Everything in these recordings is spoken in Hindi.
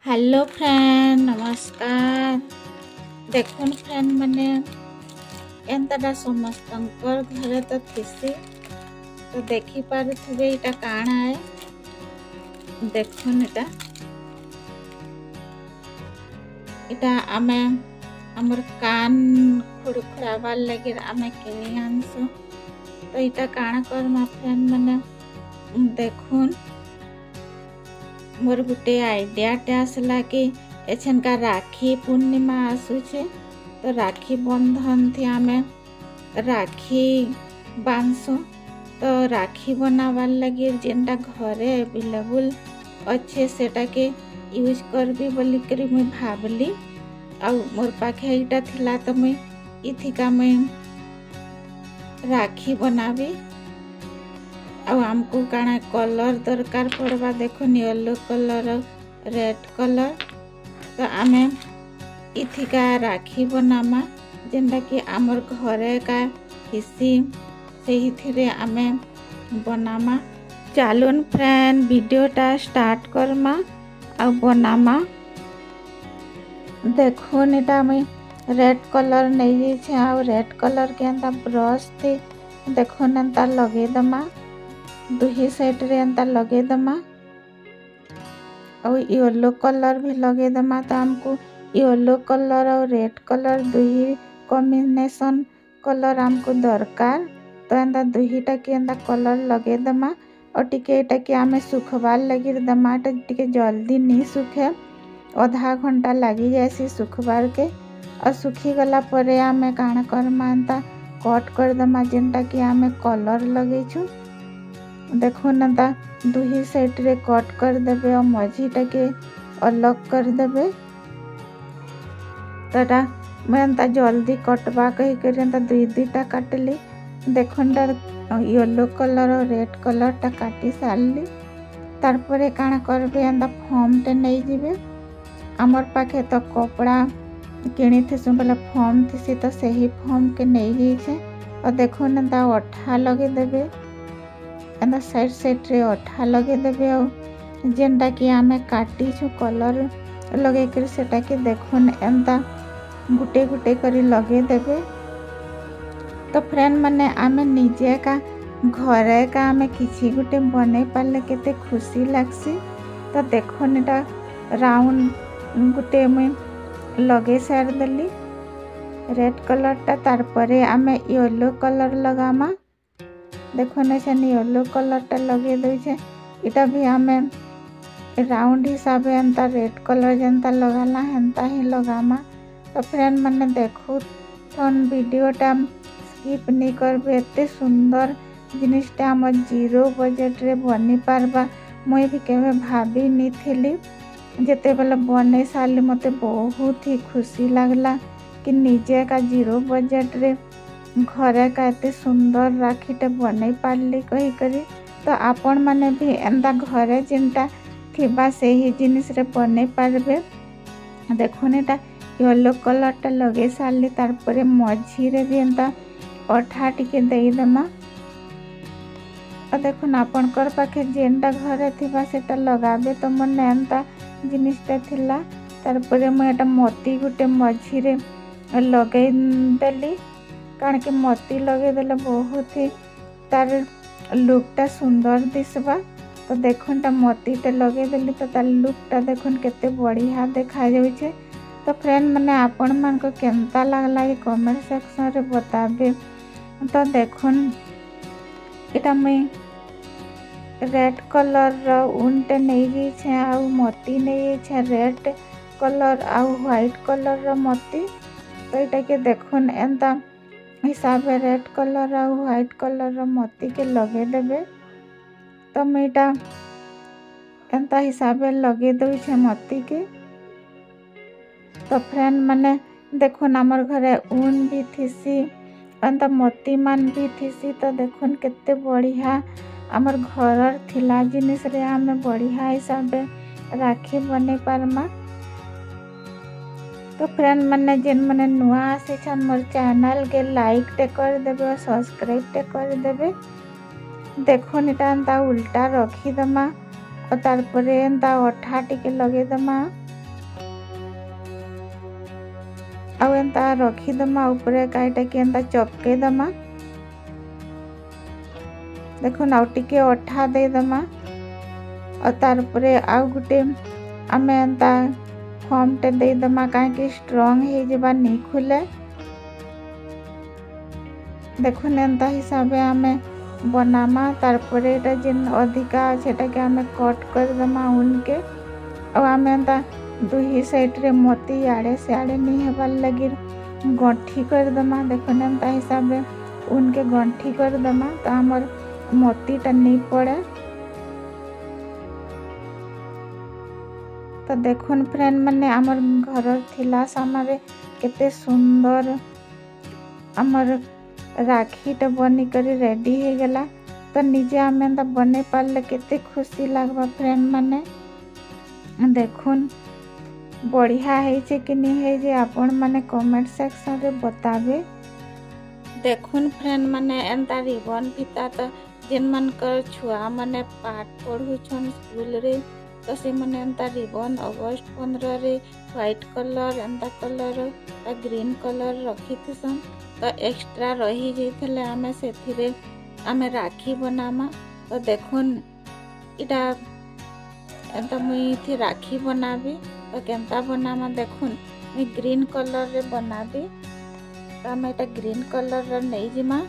हेलो फ्रेंड नमस्कार। देखुन फ्रेंड मैंने एंता समस्त घरे तो थीसी तो देखी पारे इटा काना है। देखुन इटा आमे हमर कान खुड़खुड़ाबार लगे आमे किनी आनसु। तो इटा काना करमा फ्रेंड मैंने देखुन मोर गुटे आइडियाटे आसला कि एछन का राखी पूर्णिमा आसुचे तो राखी बंधन थी आमे राखी बांधसु। तो राखी बनावार लगे जेनटा घरे अवेलेबल अच्छे सेटा के यूज करबी बोली करी मुई भाबली। आ मोर पाखे इटा थिला तो मुई इथिका मुई राखी बनाबी। आ हमको काना कलर दरकार पड़वा देखुन येलो कलर रेड कलर। तो आमे इथिका राखी बनामा जेनटा कि आमर घरे का हिसी से आमे बनामा। चलून फ्रेंड वीडियोटा स्टार्ट करमा आ बनामा। देखुन इटा मुई रेड कलर नहीं छे आ रेड कलर के एंता ब्रश थी देखुन एंता लगे दमा दुही साइड रे एंता लगे दमा और येलो कलर भी लगे दमा। तो हमको येलो कलर और रेड कलर दुही कॉम्बिनेशन कलर हमको दरकार। तो एंता दुहीटा के एंता कलर लगे दमा और टिके एटा के आमे सुखबार लगी दमा। टिके जल्दी नहीं सुखे आधा घंटा लगी जासी सुखबार के और सुखी गला परे आमे काना करमा एंता कट कर दमा जेनटा कि आमे कलर लगे छु। देखुन एंता दुही साइड रे कट कर देबे और मझीटा के अलग कर देबे। तटा मैं एंता जल्दी कटवा कही कर एंता दुईटा काटली। देखुन येलो कलर और रेड कलर टा काटी सारली। तार परे काना करबे एंता फॉर्म टे नहीं जीवे आमर पाखे तो कपड़ा किनी थेसु बोले फॉर्म थीसी तो सही फॉर्म के नहीं जाइछे। और देखुन एंता अठा लगे देबे एंता साइड साइड रे अठा लगे देबे और जेनटा कि आमे काटी छु कलर लगे कर सेटा के देखुन एंता गुटे गुटे करी लगे देबे। तो फ्रेंड माने आमे निजे का घरे का आमे किछि गुटे बने पाले केते खुशी लागसी। तो देखुन एटा राउंड गुटे में लगे सार देली रेड कलर टा। तार परे आमे येलो कलर लगामा। देखुन एछन येलो कलर टा लगे देछे इटा भी आमे राउंड हिसाब एंता रेड कलर जेंता लगाला हेंता ही लगामा। तो फ्रेंड माने देखु थन वीडियोटा स्किप नहीं करबे एते सुंदर जिनिसटा हम जीरो बजेट रे बनी पारबा मुई भी केबे भाभी नहीं थिली। जेते बेले बने साली मते बहुत ही खुशी लागला कि निजे का जीरो बजेट रे घरे का एते सुंदर राखीटे बने पारली कही करी। तो आपण माने भी एंता घरे जिनटा थिबा सही जिनिस रे बने पारबे। देखुन एटा येलो कलर टा लगे सारली तार परे मझी रे भी एंता अठा टिके देई देमा। और देखुन आपनकर पाखे जेनटा घरे थिबा सेटा लगाबे तो मन एंता जिनिसटा थिला। तार परे म एटा मोती गुटे मझी रे लगे देली कारण के मोती लगे देले बहुत ही तार लुकटा सुंदर दिसबा। तो देखुन ता मोतीटे लगे देली तो तार लुकटा देखुन केते बढ़िया देखा जाउछे। तो फ्रेंड माने आपण मान को केनता लागला ये कमेंट सेक्शन रे बताबे। तो देखुन एटा मैं रेड कलर रो ऊनटे नहीं गई छे आ मोती नहीं छे रेड कलर आ व्हाइट कलर रो मोती। तो एटा के देखुन एंता हिसाब रेड कलर और व्हाइट कलर मोती के लगे देबे। तो मेटा एंता हिसाब लगे दई छे मोती के। तो फ्रेंड माने देखुन हमर घरे ऊन भी थीसी एंता मोती मान भी थीसी। तो देखुन केते बढ़िया हमर घर थिला जिनिस रे हमें बढ़िया हिसाब राखी बने पारमा। तो फ्रेंड माने जेन माने नुआ आसे छन मोर चैनल के लाइक टे कर देबे और सब्सक्राइब टे कर देबे। देखुन एटा एंता उल्टा रखी दमा और तार परे एंता अठा टिके लगे दमा। आउ एंता रखीदमा उपरे कईटा कि एंता चपके दमा देखुन आउ टिके अठा देदमा और तार उपरे आउ गुटे आमे एंता फॉर्म टे देदमा कहीं स्ट्रॉन्ग हो जबा नहीं खुले देखुन एंता हिसाब आमे बनामा तार परे एटा जिन अधिका सेटा के आमे कट कर दमा उनके और आमे एंता दुही साइड रे मोती आड़े से आड़े नहीं हेबार लगी गंठी कर दमा देखुन एंता हिसाब उनके गंठी कर दमा तो आमर मोतीटा नहीं पड़े। तो देखुन फ्रेंड माने आमर घर थिला सामने केते सुंदर आमर राखीटा बनी करी रेडी हो गला। तो निजे आमे एंता बने पारले केते खुशी लागबा फ्रेंड माने देखुन बढ़िया है कि नहीं है जे आपण माने कमेंट सेक्शन रे बताबे। देखुन फ्रेंड माने एंता रिबन फिता तो जिन मन कर छुआ माने पाठ पढ़ुछन स्कूल रे तो से माने एंता रिबन अगस्त 15 रे व्हाइट कलर एंता कलर ग्रीन कलर रखी थसन तो एक्स्ट्रा रही जाइथले आमे सेथिरे आमे राखी बनामा। तो देखुन इटा एंता मुई थी राखी बनाबी तो केंता बनामा देखुन मुई ग्रीन कलर रे बनाबी तो आमे एटा ग्रीन कलर रे नहीं जिमा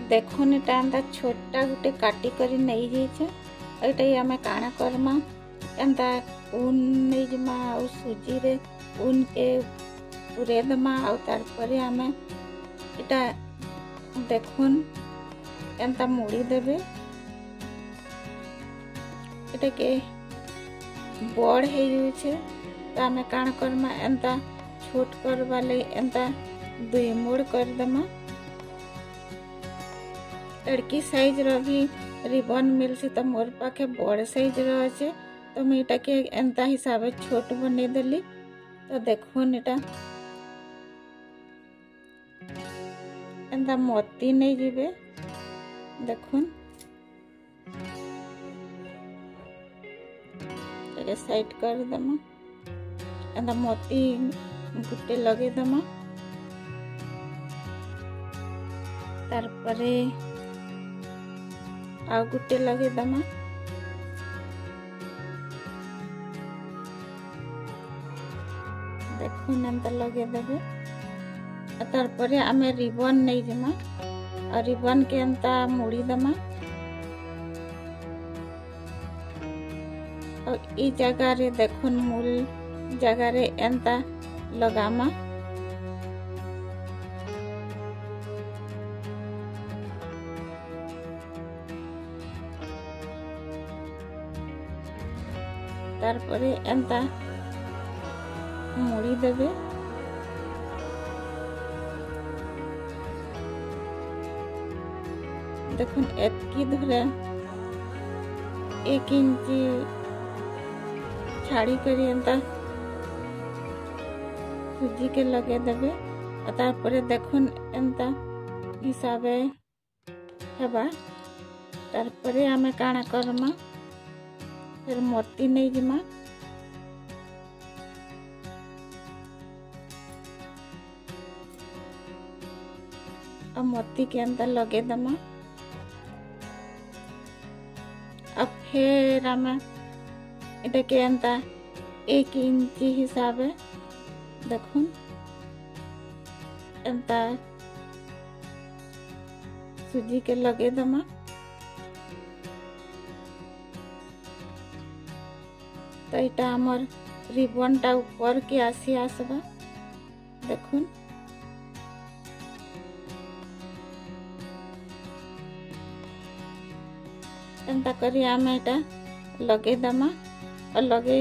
देखुन एटा एंता छोटा गुटे काटी करी नहीं जाइछे एटा आमे काना करमा एंता ऊन नहीं जिमा और सूजी रे ऊन के पुरे दमा और तार परे आमे एटा देखुन एंता मुड़ी देबे एटा के बड़ हो जाइछे तो आमे काना करमा एंता छोट करवा ले एंता दुई मोड़ कर दमा लड़की साइज रो भी रिबन मिलसी तो मोर पाखे बड़ साइज रो अछि तो मैं एटा के एंता हिसाब छोट बने देली। तो देखुन एटा एंता मोती नहीं जीवे देखुन एटा साइड कर दमा एंता मोती गुटे लगे दमा तार परे आ गुटे लगे दमा देखुन एंता लगे देबे तार परे आमे रिबन नहीं जमा और रिबन के एंता मुड़ी दमा और ई जगह रे देखुन मूल जगह रे एंता लगामा तार परे एंता मुड़ी देबे देखुन एतकी धरे 1 इंची छाड़ी करी एंता सूजी के लगे देबे तार परे देखुन एंता हिसाबे हेबा तार परे आमे काना करमा फिर मोती नहीं जिमा अब मोती के अंदर लगे दमा अब फिर आमे इटा के अंदर 1 इंची हिसाबे देखुन एंता सूजी के लगे दमा तो इटा आमर रिबन टा ऊपर के आसी आसबा देखुन एंता करी आमे इटा लगे दमा और लगे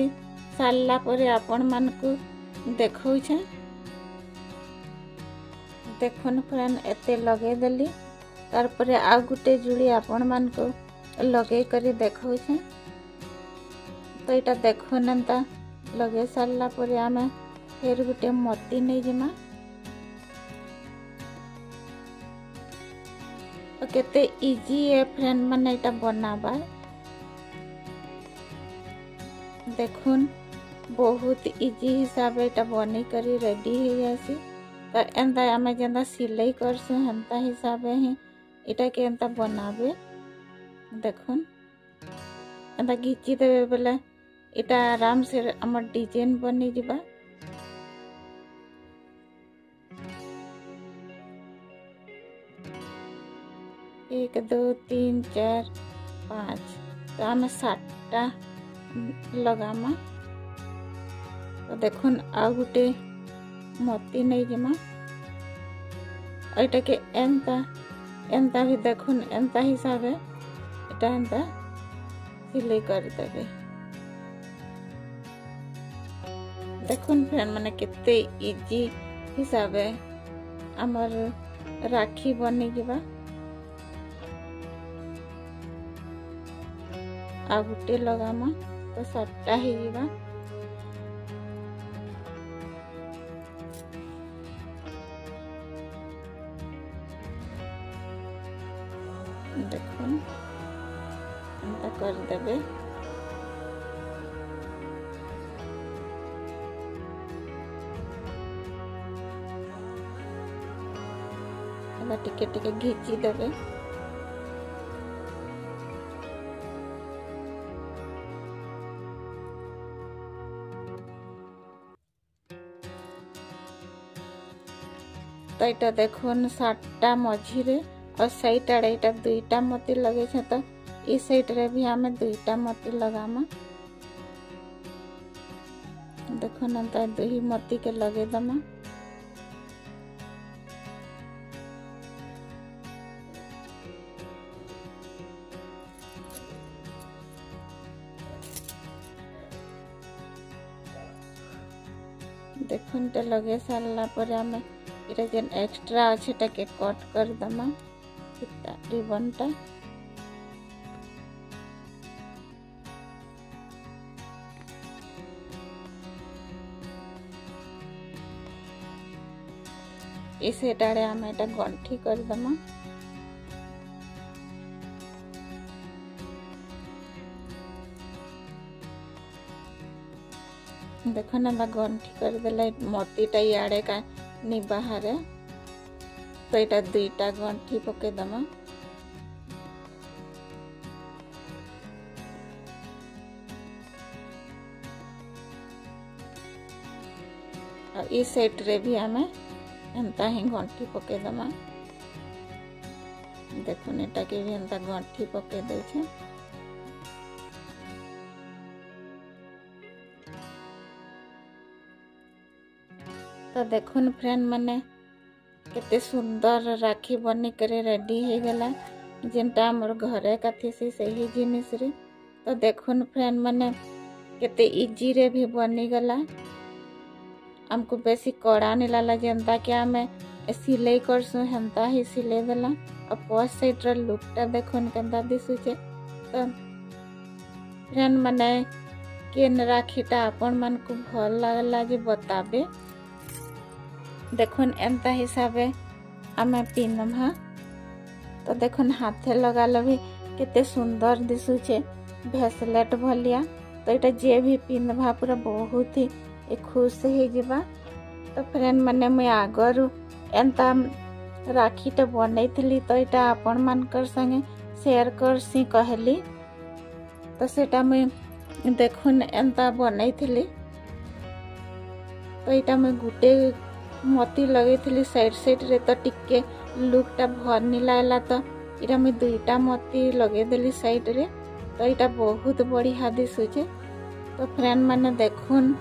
सारला परे आपण मान को देखौ छे देखुन फ्रेंड एते लगे देली तार परे आ गुटे जुड़ी आपण मान को लगे करी देखौ छे तो इटा देखुन एंता लगे सारला परे आमे फिर गुटे मोती नहीं जिमा केते इजी है फ्रेंड माने इटा बनाबा देखुन बहुत इजी हिसाब एटा बनी करी रेडी हो जासी। तो एंता आम जेनता सिलाई करसु हेन्ता हिसाब ही इटा के एंता बनाबे। देखुन एंता घिची देवे बेले इटा आराम से आम डिजाइन बनी जिबा। एक दो तीन चार पाँच तो आम 7टा लगामा। तो देखुन आ गुटे मोती नहीं जमा एटा के एंता एंता भी देखुन एंता हिसाब एटा एंता सिलाई कर देबे। देखुन फ्रेंड माने केते इजी हिसाब हमर राखी बनी जिबा। आ गुटे लगामा तो 7टा ही जिबा। देखुन एंता कर देबे। टिके टिके घिची देबे। तो यहाँ देखुन 7टा मझीरे और साइड आड़े यहाँ 2टा मोती लगे छे। तो इस साइड रे भी हमें 2टा मोती लगामा। देखुन एंता 2 मोती के लगे दमा। देखुन तो लगे सारा पर आम इटा जेन एक्स्ट्रा अच्छे के कट कर दमा रिबन टा। इस एटाड़े आम एटा गंठी कर दमा। देखो ना गंठी कर देला मोतीटा इे का नी बाहर। तो यहाँ 2टा गंठी पके दमा। और इस साइड रे भी हमें एंता ही गंठी पके दमा। देखो एटा के भी एंता गंठी पके दे छे। तो देखुन फ्रेंड माने केते सुंदर राखी बनी करे रेडी हो गला जेनटा हमर घरे काथी से ही जिनिस रे। तो देखुन फ्रेंड माने केते इजी रे भी बनी गला। हमको बेसी कड़ा नहीं लाला जेनता कि हमें सिलाई करसु हेन्ता ही सिलाई देला। और पोस्ट साइड रे लुकटा देखुन केनता दिसुचे। तो फ्रेंड माने केन राखीटा आपण मन को भल लागला जे बताबे। देखुन एंता हिसाबे आमे पिनभा। तो देखुन हाथे लगाल भी केते सुंदर दिसुचे भेसलेट भलिया। तो यहाँ जे भी पिनभा पूरा बहुत ही खुश हो जिबा। तो फ्रेंड माने मुई आगरु एंता राखीटा बनैथिली तो यहाँ आपण मानकर संगे शेयर करसी कहली। तो सेटा मुई देखुन एंता बनैथिली। तो यहाँ मुई गुटे मोती लगे साइड साइड रे तो टिके लुकटा भर नहीं लागला। तो यहाँ मुई 2टा मोती लगे देली साइड रे। तो यहाँ बहुत बढ़िया दिसुचे। तो फ्रेंड माने देखुन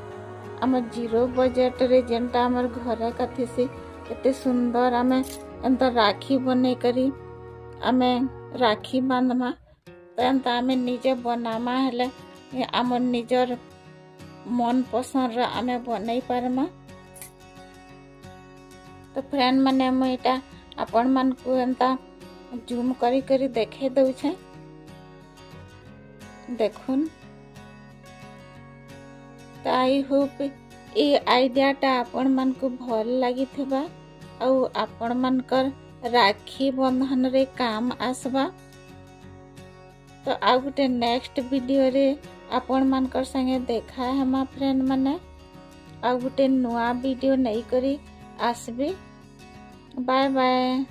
आम 0 बजेट रे जेनटा आमर घरे काथी से केते सुंदर आमे एंता राखी बने करी आमे राखी बांधमा। तो एंता आमे निजे बनामा हेले आम निजर मन पसंद रा आमे बनई पारमा। तो फ्रेंड माने मुईटा आपण मन को एंता जूम करी करी देखे दउछे। देखुन तो आई होप ये आइडियाटा आपण मन को भल लगी थिबा आउ आपण मनकर राखी बंधन रे काम आसबा। तो आ गुटे नेक्स्ट वीडियो रे आपण मानकर संगे देखा हेमा फ्रेंड माने आ गुटे नुआ वीडियो नहीं करी आसबी। Bye bye.